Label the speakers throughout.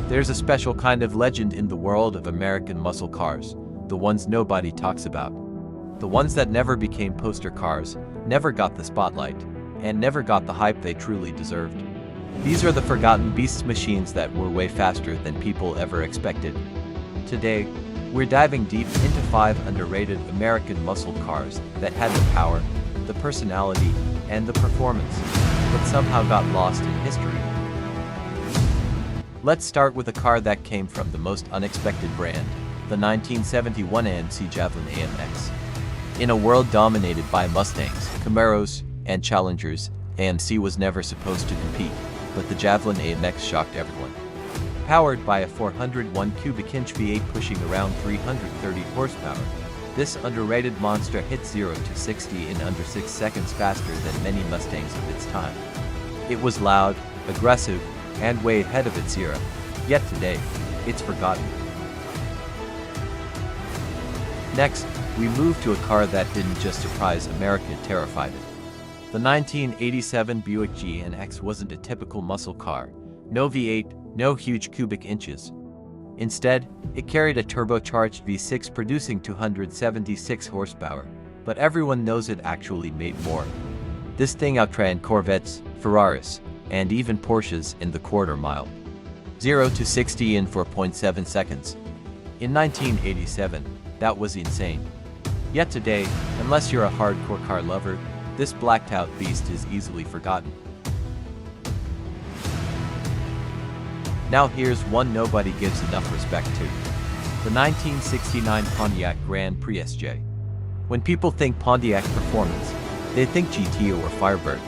Speaker 1: There's a special kind of legend in the world of American muscle cars, the ones nobody talks about. The ones that never became poster cars, never got the spotlight, and never got the hype they truly deserved. These are the forgotten beasts, machines that were way faster than people ever expected. Today, we're diving deep into 5 underrated American muscle cars that had the power, the personality, and the performance, but somehow got lost in history. Let's start with a car that came from the most unexpected brand, the 1971 AMC Javelin AMX. In a world dominated by Mustangs, Camaros, and Challengers, AMC was never supposed to compete, but the Javelin AMX shocked everyone. Powered by a 401 cubic inch V8 pushing around 330 horsepower, this underrated monster hit 0 to 60 in under 6 seconds faster than many Mustangs of its time. It was loud, aggressive, and way ahead of its era, yet today, it's forgotten. Next, we move to a car that didn't just surprise America, it terrified it. The 1987 Buick GNX wasn't a typical muscle car. No V8, no huge cubic inches. Instead, it carried a turbocharged V6 producing 276 horsepower, but everyone knows it actually made more. This thing outran Corvettes, Ferraris, and even Porsches in the quarter mile. 0 to 60 in 4.7 seconds. In 1987, that was insane. Yet today, unless you're a hardcore car lover, this blacked-out beast is easily forgotten. Now here's one nobody gives enough respect to. The 1969 Pontiac Grand Prix SJ. When people think Pontiac performance, they think GTO or Firebird.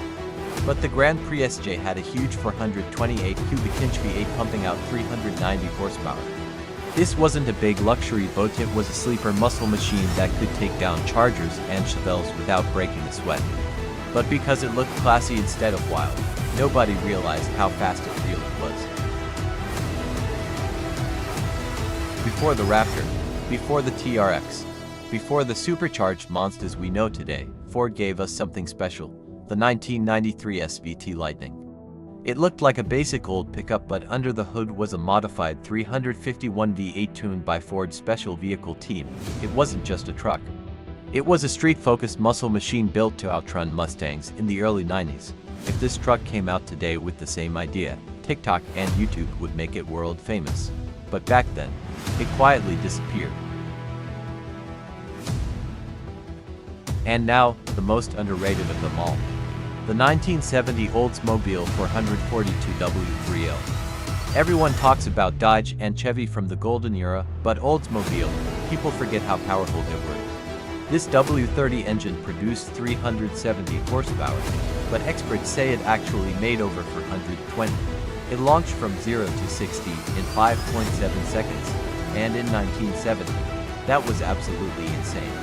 Speaker 1: But the Grand Prix SJ had a huge 428 cubic inch V8 pumping out 390 horsepower. This wasn't a big luxury boat, it was a sleeper muscle machine that could take down Chargers and Chevelles without breaking a sweat. But because it looked classy instead of wild, nobody realized how fast it really was. Before the Raptor, before the TRX, before the supercharged monsters we know today, Ford gave us something special, the 1993 SVT Lightning. It looked like a basic old pickup, but under the hood was a modified 351 V8 tuned by Ford's special vehicle team. It wasn't just a truck. It was a street-focused muscle machine built to outrun Mustangs in the early 90s. If this truck came out today with the same idea, TikTok and YouTube would make it world famous. But back then, it quietly disappeared. And now, the most underrated of them all. The 1970 Oldsmobile 442 W3L. Everyone talks about Dodge and Chevy from the golden era, but Oldsmobile, people forget how powerful they were. This W30 engine produced 370 horsepower, but experts say it actually made over 420. It launched from 0 to 60 in 5.7 seconds, and in 1970, that was absolutely insane.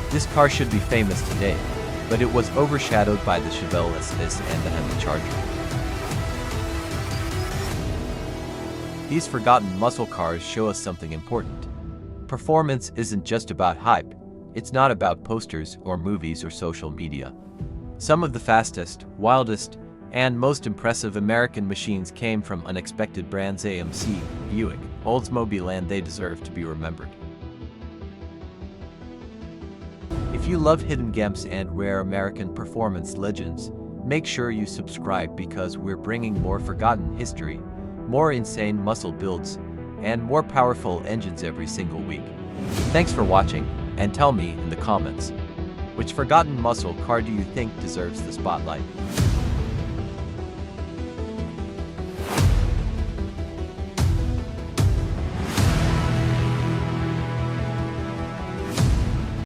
Speaker 1: This car should be famous today, but it was overshadowed by the Chevelle SS and the Hemi Charger. These forgotten muscle cars show us something important. Performance isn't just about hype. It's not about posters or movies or social media. Some of the fastest, wildest, and most impressive American machines came from unexpected brands: AMC, Buick, Oldsmobile, and they deserve to be remembered. If you love hidden gems and rare American performance legends, make sure you subscribe, because we're bringing more forgotten history, more insane muscle builds, and more powerful engines every single week. Thanks for watching, and tell me in the comments, which forgotten muscle car do you think deserves the spotlight?